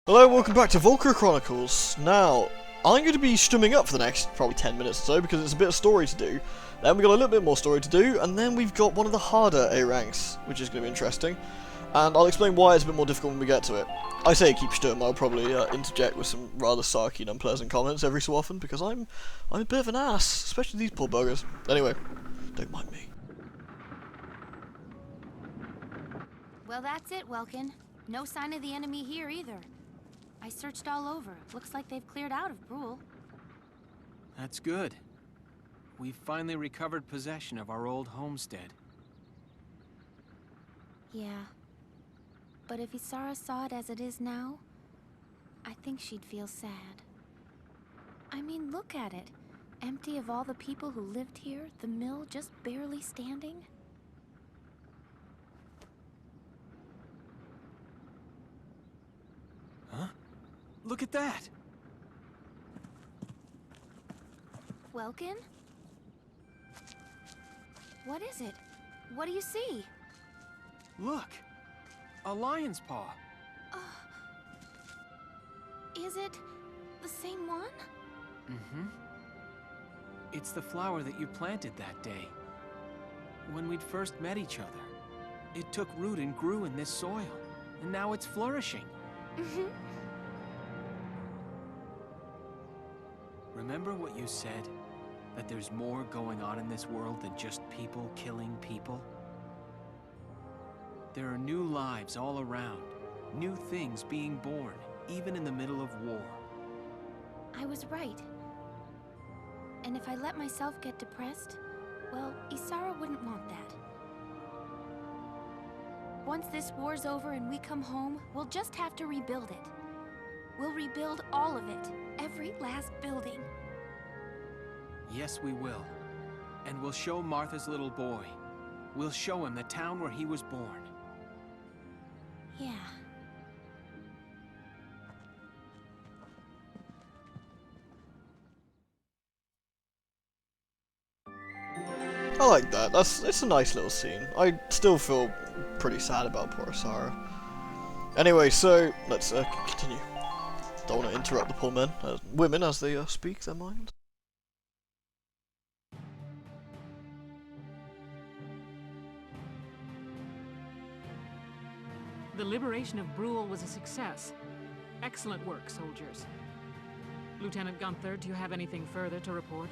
Hello and welcome back to Valkyria Chronicles. Now, I'm going to be strumming up for the next probably 10 minutes or so because it's a bit of story to do. Then we've got a little bit more story to do, and then we've got one of the harder A ranks, which is going to be interesting. And I'll explain why it's a bit more difficult when we get to it. I say keep stum, I'll probably interject with some rather sarky and unpleasant comments every so often because I'm a bit of an ass, especially these poor buggers. Anyway, don't mind me. Well, that's it, Welkin. No sign of the enemy here either. I searched all over. Looks like they've cleared out of Brule. That's good. We've finally recovered possession of our old homestead. Yeah. But if Isara saw it as it is now, I think she'd feel sad. I mean, look at it. Empty of all the people who lived here, the mill just barely standing. Huh? Look at that! Welkin? What is it? What do you see? Look! A lion's paw! Is it the same one? Mm-hmm. It's the flower that you planted that day. When we'd first met each other. It took root and grew in this soil. And now it's flourishing. Mm-hmm. Remember what you said? That there's more going on in this world than just people killing people? There are new lives all around. New things being born, even in the middle of war. I was right. And if I let myself get depressed, well, Isara wouldn't want that. Once this war's over and we come home, we'll just have to rebuild it. We'll rebuild all of it, every last building. Yes, we will. And we'll show Martha's little boy. We'll show him the town where he was born. Yeah. I like that. It's a nice little scene. I still feel pretty sad about poor Sarah. Anyway, so let's continue. Don't want to interrupt the poor men, women as they speak their minds. The liberation of Brule was a success. Excellent work, soldiers. Lieutenant Gunther, do you have anything further to report?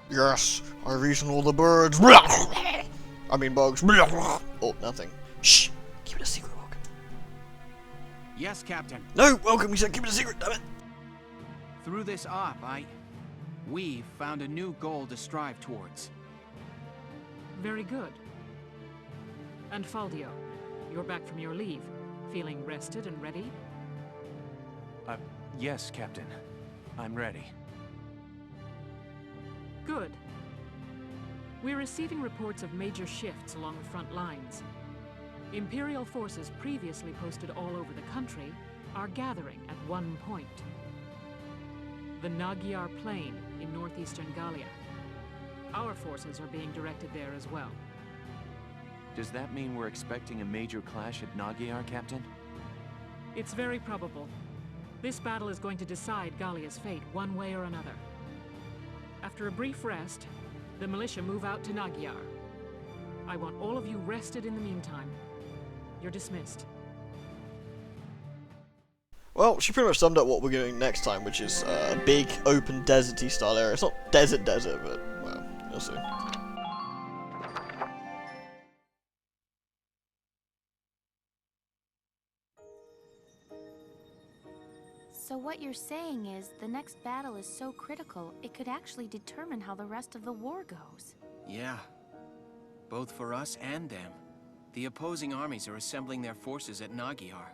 Yes, I've eaten all the birds. I mean bugs. Oh, nothing. Shh! Keep it a secret, Welcome. Yes, Captain. No, Welcome, we said keep it a secret, damn it! Through this op, we've found a new goal to strive towards. Very good. And Faldio, you're back from your leave. Feeling rested and ready? Yes, Captain. I'm ready. Good. We're receiving reports of major shifts along the front lines. Imperial forces previously posted all over the country are gathering at one point. The Nagar Plain in northeastern Gallia. Our forces are being directed there as well. Does that mean we're expecting a major clash at Nagar, Captain? It's very probable. This battle is going to decide Gallia's fate one way or another. After a brief rest, the militia move out to Nagar. I want all of you rested in the meantime. You're dismissed. Well, she pretty much summed up what we're doing next time, which is a big, open, deserty style area. It's not desert, but, well, you'll see. So what you're saying is, the next battle is so critical, it could actually determine how the rest of the war goes. Yeah. Both for us and them. The opposing armies are assembling their forces at Nagar.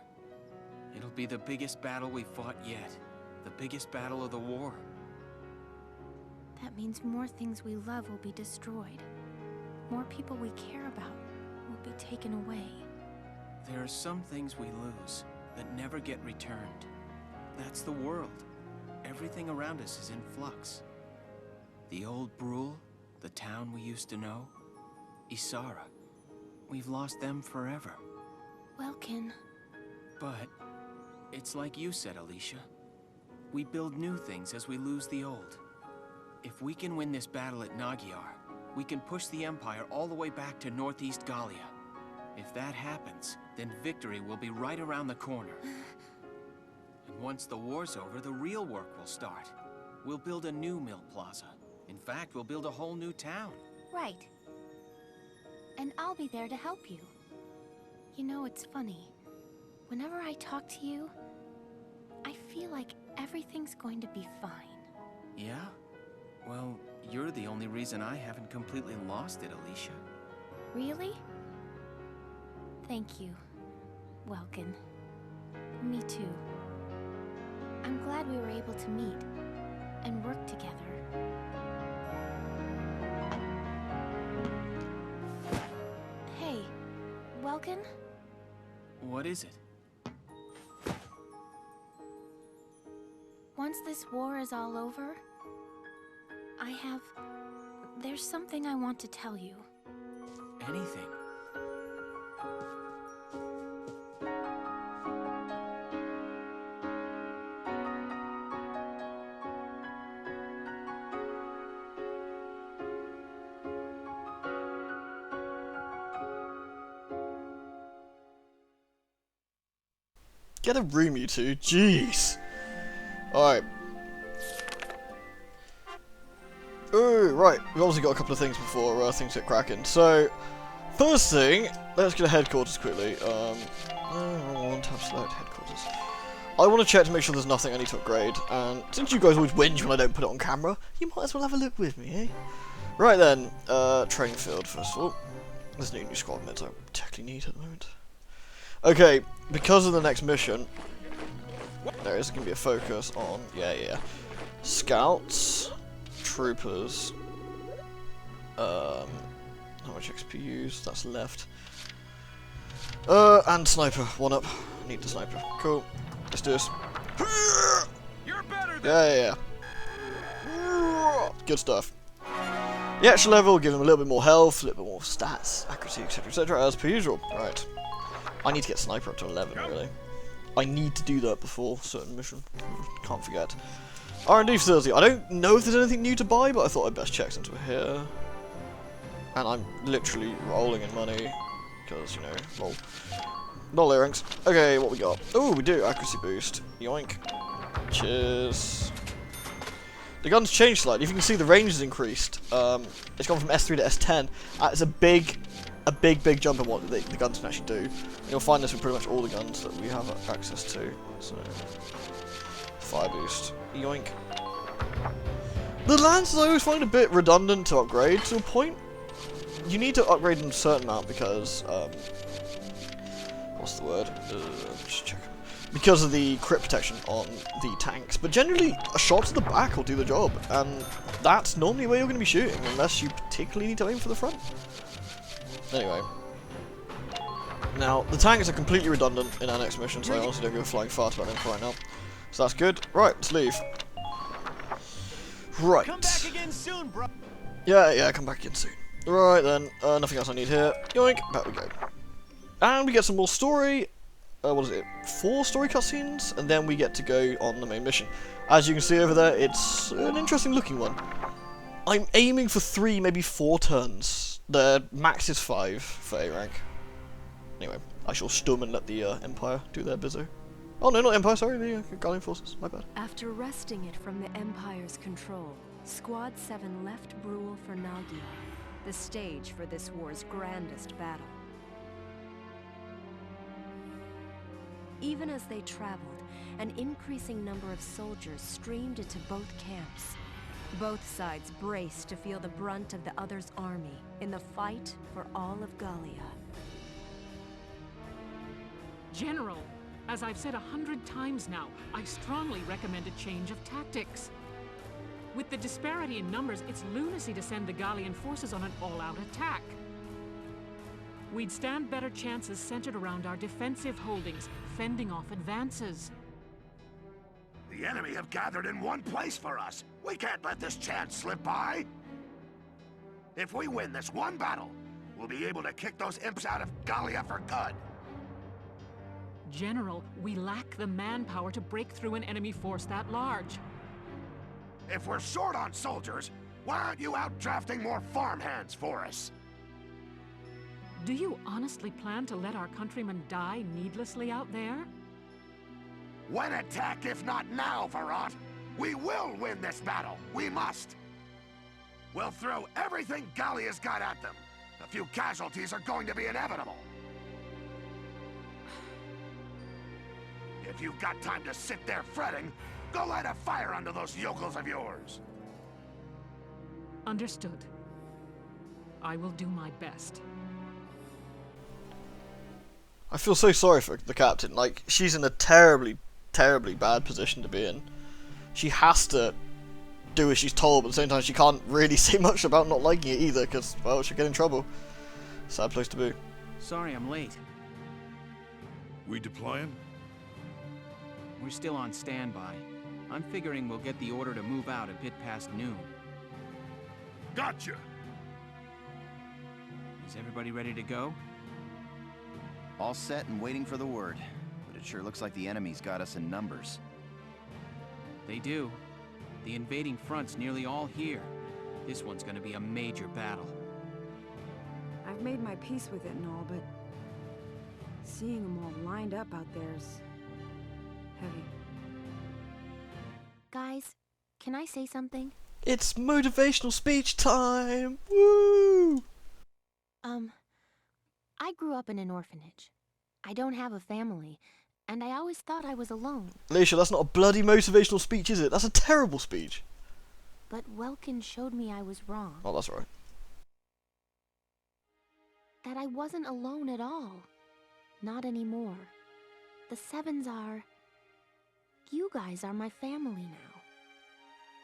It'll be the biggest battle we've fought yet. The biggest battle of the war. That means more things we love will be destroyed. More people we care about will be taken away. There are some things we lose that never get returned. That's the world. Everything around us is in flux. The old Brule, the town we used to know, Isara. We've lost them forever. Welkin. But It's like you said, Alicia. We build new things as we lose the old. If we can win this battle at Nagar, we can push the Empire all the way back to Northeast Gallia. If that happens, then victory will be right around the corner. And once the war's over, the real work will start. We'll build a new mill plaza. In fact, we'll build a whole new town. Right. And I'll be there to help you. You know, it's funny. Whenever I talk to you, I feel like everything's going to be fine. Yeah? Well, you're the only reason I haven't completely lost it, Alicia. Really? Thank you, Welkin. Me too. I'm glad we were able to meet and work together. Hey, Welkin? What is it? Once this war is all over, there's something I want to tell you. Anything? Get a room, you two. Jeez. Alright. Oh, right. We've obviously got a couple of things before things get cracking. So, first thing, let's get a headquarters quickly. Tab select headquarters. I want to check to make sure there's nothing I need to upgrade. And since you guys always whinge when I don't put it on camera, you might as well have a look with me, eh? Right then, training field first of all. There's no new squad meds I particularly need at the moment. Okay, because of the next mission, there is going to be a focus on, scouts, troopers, how much XP used, that's left, and sniper, 1-up, need the sniper, cool, let's do this. You're better than Yeah. Good stuff. The extra level will give him a little bit more health, a little bit more stats, accuracy, etc, as per usual. Right. I need to get sniper up to 11, really. I need to do that before certain mission. Can't forget. R&D facility. I don't know if there's anything new to buy, but I thought I'd best check since we're here. And I'm literally rolling in money. Because, you know, lol. Not earrings. Okay, what we got? Oh, we do. Accuracy boost. Yoink. Cheers. The gun's changed slightly. If you can see, the range has increased. It's gone from S3 to S10. It's a big jump in what the guns can actually do. And you'll find this with pretty much all the guns that we have access to. So, fire boost. Yoink. The Lancers I always find a bit redundant to upgrade to a point. You need to upgrade in a certain amount because, what's the word? Just check. Because of the crit protection on the tanks. But generally, a shot to the back will do the job. And that's normally where you're going to be shooting, unless you particularly need to aim for the front. Anyway. Now, the tanks are completely redundant in our next mission, so I honestly don't give a flying fart about them for right now. So that's good. Right, let's leave. Right. Come back again soon, bro. Yeah, come back again soon. Right then, nothing else I need here. Yoink, back we go. And we get some more story. What is it? 4 story cutscenes, and then we get to go on the main mission. As you can see over there, it's an interesting looking one. I'm aiming for 3, maybe 4 turns. The max is 5 for A rank. Anyway, I shall stum and let the Empire do their bizzo. Oh no, not Empire, sorry, the Gallian forces, my bad. After wresting it from the Empire's control, Squad 7 left Brule for Nagar, the stage for this war's grandest battle. Even as they traveled, an increasing number of soldiers streamed into both camps. Both sides braced to feel the brunt of the other's army in the fight for all of Gallia. General, as I've said 100 times now, I strongly recommend a change of tactics. With the disparity in numbers, it's lunacy to send the Gallian forces on an all-out attack. We'd stand better chances centered around our defensive holdings, fending off advances. The enemy have gathered in one place for us. We can't let this chance slip by. If we win this one battle, we'll be able to kick those imps out of Gallia for good. General, we lack the manpower to break through an enemy force that large. If we're short on soldiers, why aren't you out drafting more farmhands for us? Do you honestly plan to let our countrymen die needlessly out there? When attacked, if not now, Varrot, we will win this battle. We must. We'll throw everything Gallia's got at them. A few casualties are going to be inevitable. If you've got time to sit there fretting, go light a fire under those yokels of yours. Understood. I will do my best. I feel so sorry for the captain. Like, she's in a terribly, terribly bad position to be in. She has to do as she's told, but at the same time she can't really say much about not liking it either, because, well, she'll get in trouble. Sad place to be. Sorry I'm late. We deploying? We're still on standby. I'm figuring we'll get the order to move out a bit past noon. Gotcha! Is everybody ready to go? All set and waiting for the word. But it sure looks like the enemy's got us in numbers. They do. The invading front's nearly all here. This one's gonna be a major battle. I've made my peace with it and all, but seeing them all lined up out there's heavy. Guys, can I say something? It's motivational speech time! Woo! I grew up in an orphanage. I don't have a family, and I always thought I was alone. Alicia, that's not a bloody motivational speech, is it? That's a terrible speech. But Welkin showed me I was wrong. Oh, that's right. That I wasn't alone at all. Not anymore. The Sevens are... You guys are my family now.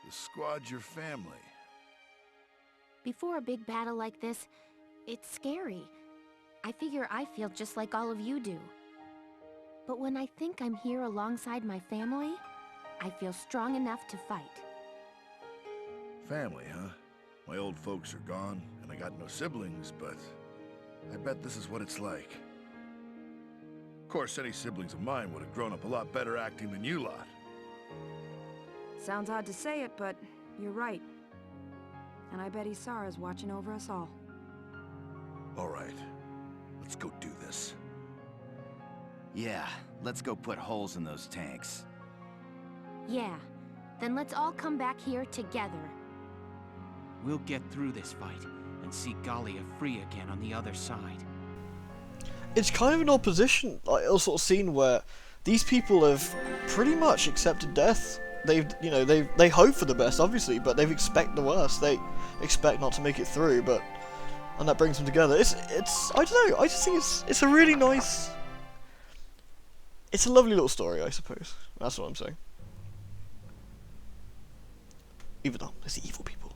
The squad's your family. Before a big battle like this, it's scary. I figure I feel just like all of you do. But when I think I'm here alongside my family, I feel strong enough to fight. Family, huh? My old folks are gone, and I got no siblings, but I bet this is what it's like. Of course, any siblings of mine would have grown up a lot better acting than you lot. Sounds odd to say it, but you're right. And I bet Isara's watching over us all. All right, let's go do this. Yeah, let's go put holes in those tanks. Yeah, then let's all come back here together. We'll get through this fight and see Gallia free again on the other side. It's kind of an opposition, like a sort of scene where these people have pretty much accepted death. They hope for the best, obviously, but they expect the worst. They expect not to make it through, and that brings them together. It's I don't know. I just think it's a really nice. It's a lovely little story, I suppose. That's what I'm saying. Even though there's the evil people.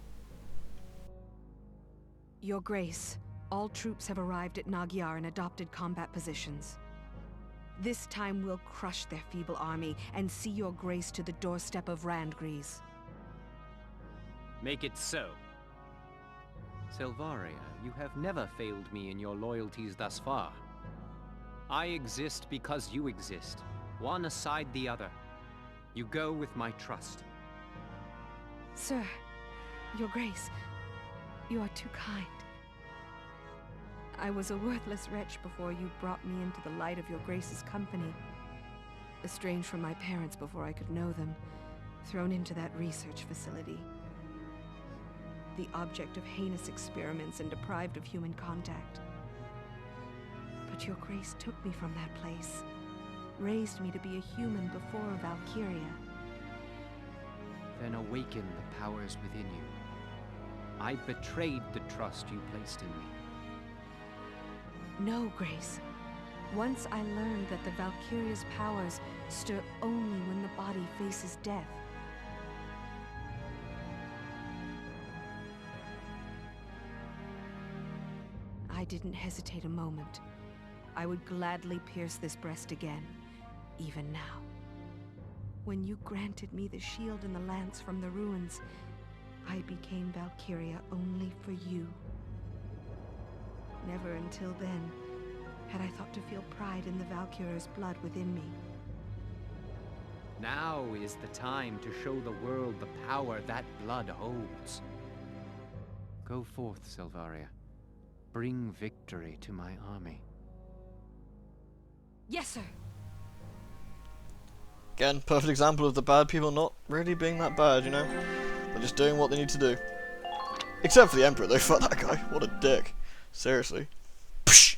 Your Grace, all troops have arrived at Nagar and adopted combat positions. This time we'll crush their feeble army and see your Grace to the doorstep of Randgrease. Make it so. Selvaria, you have never failed me in your loyalties thus far. I exist because you exist, one aside the other. You go with my trust. Sir, your Grace, you are too kind. I was a worthless wretch before you brought me into the light of your Grace's company. Estranged from my parents before I could know them, thrown into that research facility. The object of heinous experiments and deprived of human contact. But your Grace took me from that place, raised me to be a human before Valkyria. Then awaken the powers within you. I betrayed the trust you placed in me. No, Grace. Once I learned that the Valkyria's powers stir only when the body faces death. I didn't hesitate a moment. I would gladly pierce this breast again, even now. When you granted me the shield and the lance from the ruins, I became Valkyria only for you. Never until then had I thought to feel pride in the Valkyria's blood within me. Now is the time to show the world the power that blood holds. Go forth, Silvaria. Bring victory to my army. Yes, sir. Again, perfect example of the bad people not really being that bad, you know? They're just doing what they need to do. Except for the Emperor, though. Fuck that guy. What a dick. Seriously. Psh!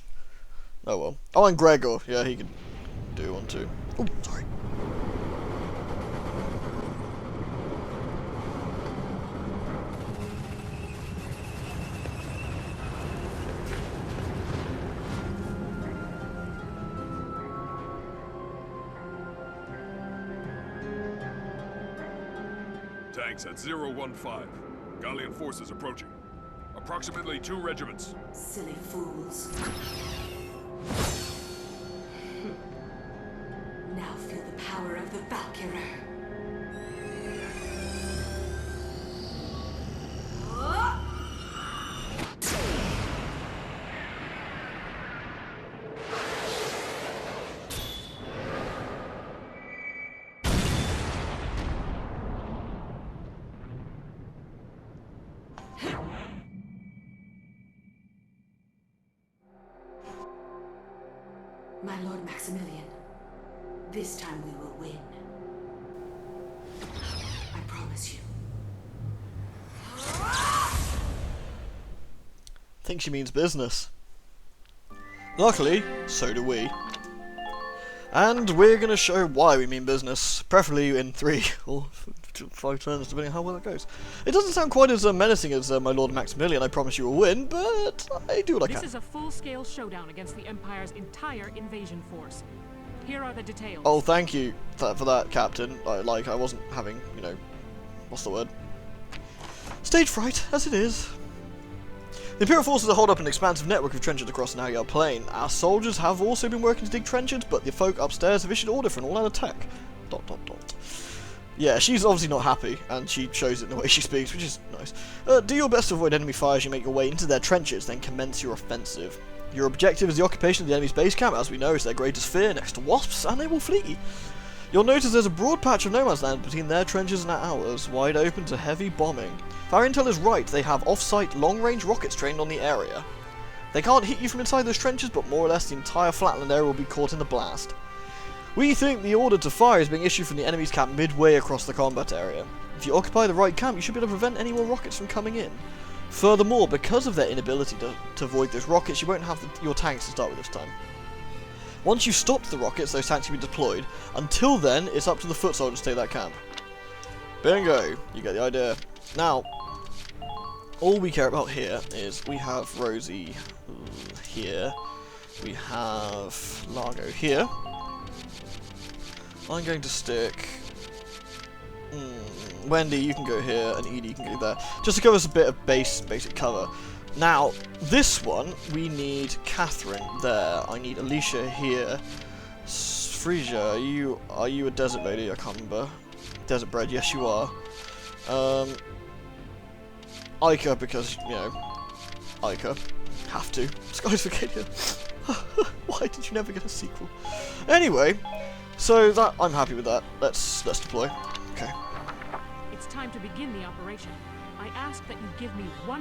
Oh well. Oh, and Gregor. Yeah, he could do one too. Oh, sorry. Tanks at 015. Gallian forces approaching. Approximately 2 regiments. Silly fools. Now feel the power of the Valkyria. My Lord Maximilian, this time we will win. I promise you. Think she means business. Luckily, so do we. And we're going to show why we mean business, preferably in 3 or 5 turns, depending on how well it goes. It doesn't sound quite as menacing as my Lord Maximilian, I promise you will win, but I do what I can. This is a full-scale showdown against the Empire's entire invasion force. Here are the details. Oh, thank you for that, Captain. I wasn't having, you know, what's the word? Stage fright, as it is. The Imperial forces are holed up an expansive network of trenches across the Nagar plain. Our soldiers have also been working to dig trenches, but the folk upstairs have issued order for an all-out attack. ... Yeah, she's obviously not happy, and she shows it in the way she speaks, which is nice. Do your best to avoid enemy fire as you make your way into their trenches, then commence your offensive. Your objective is the occupation of the enemy's base camp, as we know is their greatest fear, next to wasps, and they will flee. You'll notice there's a broad patch of no man's land between their trenches and ours, wide open to heavy bombing. If our intel is right, they have off-site, long-range rockets trained on the area. They can't hit you from inside those trenches, but more or less the entire flatland area will be caught in the blast. We think the order to fire is being issued from the enemy's camp midway across the combat area. If you occupy the right camp, you should be able to prevent any more rockets from coming in. Furthermore, because of their inability to avoid those rockets, you won't have your tanks to start with this time. Once you've stopped the rockets, those tanks can be deployed. Until then, it's up to the foot soldiers to take that camp. Bingo! You get the idea. Now, all we care about here is we have Rosie here. We have Largo here. I'm going to stick... Wendy, you can go here, and Edie, you can go there. Just to give us a bit of basic cover. Now, this one, we need Catherine there. I need Alicia here. Frisia, are you a desert lady? I can't remember. Desert bread, yes you are. Ica, because, you know, Ica. Have to. Skies Arcadia. Why did you never get a sequel? Anyway, so that I'm happy with that. Let's deploy. Okay. It's time to begin the operation. I ask that you give me 100%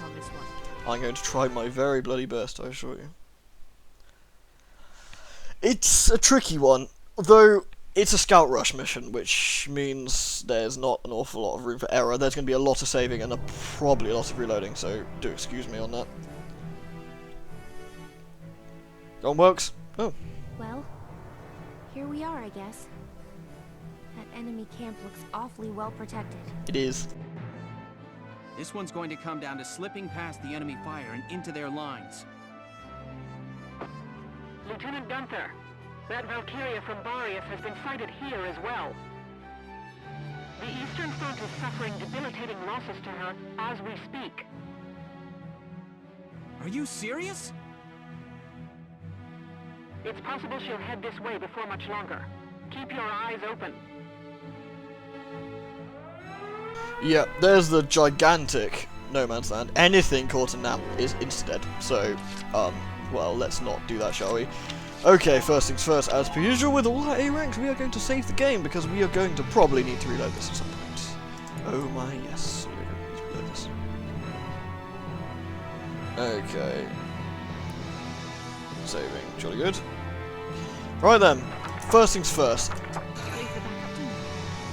on this one. I'm going to try my very bloody best, I assure you. It's a tricky one, though it's a scout rush mission, which means there's not an awful lot of room for error. There's going to be a lot of saving and probably a lot of reloading, so do excuse me on that. That works. Oh. Well, here we are, I guess. That enemy camp looks awfully well protected. It is. This one's going to come down to slipping past the enemy fire and into their lines. Lieutenant Gunther, that Valkyria from Boreas has been sighted here as well. The Eastern Front is suffering debilitating losses to her as we speak. Are you serious? It's possible she'll head this way before much longer. Keep your eyes open. Yeah, there's the gigantic no man's land. Anything caught in that is insta-dead. So, Well, let's not do that, shall we? Okay, first things first, as per usual with all our A ranks, we are going to save the game because we are going to probably need to reload this at some point. Oh my, yes. We are going to need to reload this. Okay. Saving, jolly good. Right then, first things first.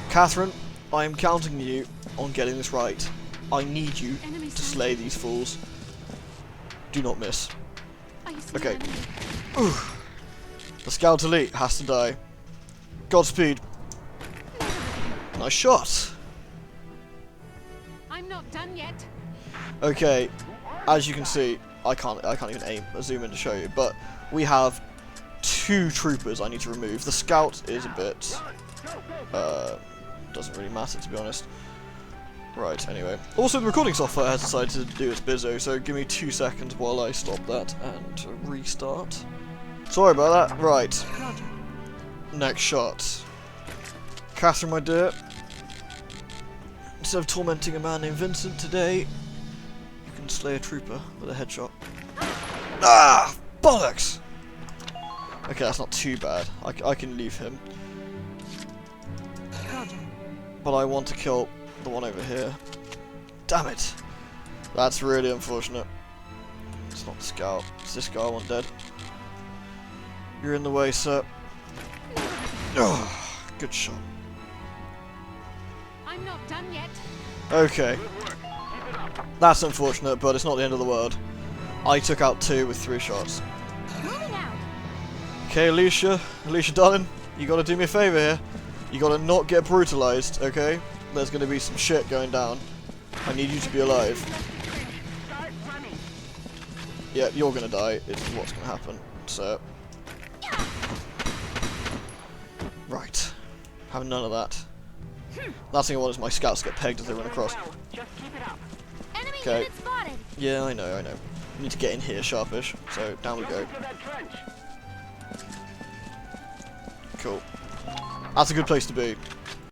Catherine, I am counting you on getting this right. I need you to slay these fools. Do not miss. Okay. Ooh. The Scout Elite has to die. Godspeed. Nice shot. I'm not done yet. Okay, as you can see, I can't even aim a zoom in to show you, but we have 2 troopers I need to remove. The Scout is a bit doesn't really matter, to be honest. Right, anyway. Also, the recording software has decided to do its bizzo, so give me 2 seconds while I stop that and restart. Sorry about that. Right. Next shot. Catherine, my dear. Instead of tormenting a man named Vincent today, you can slay a trooper with a headshot. Ah! Bollocks! Okay, that's not too bad. I can leave him. But I want to kill the one over here. Damn it! That's really unfortunate. It's not the Scout. It's this guy I want dead. You're in the way, sir. Oh, good shot. I'm not done yet. Okay. That's unfortunate, but it's not the end of the world. I took out 2 with 3 shots. Okay, Alicia, darling, you gotta do me a favour here. You gotta not get brutalized, okay? There's gonna be some shit going down. I need you to be alive. Yeah, you're gonna die, is what's gonna happen, so. Right. Have none of that. Last thing I want is my scouts to get pegged as they run across. Okay. Yeah, I know. We need to get in here sharpish, so down we go. Cool. That's a good place to be.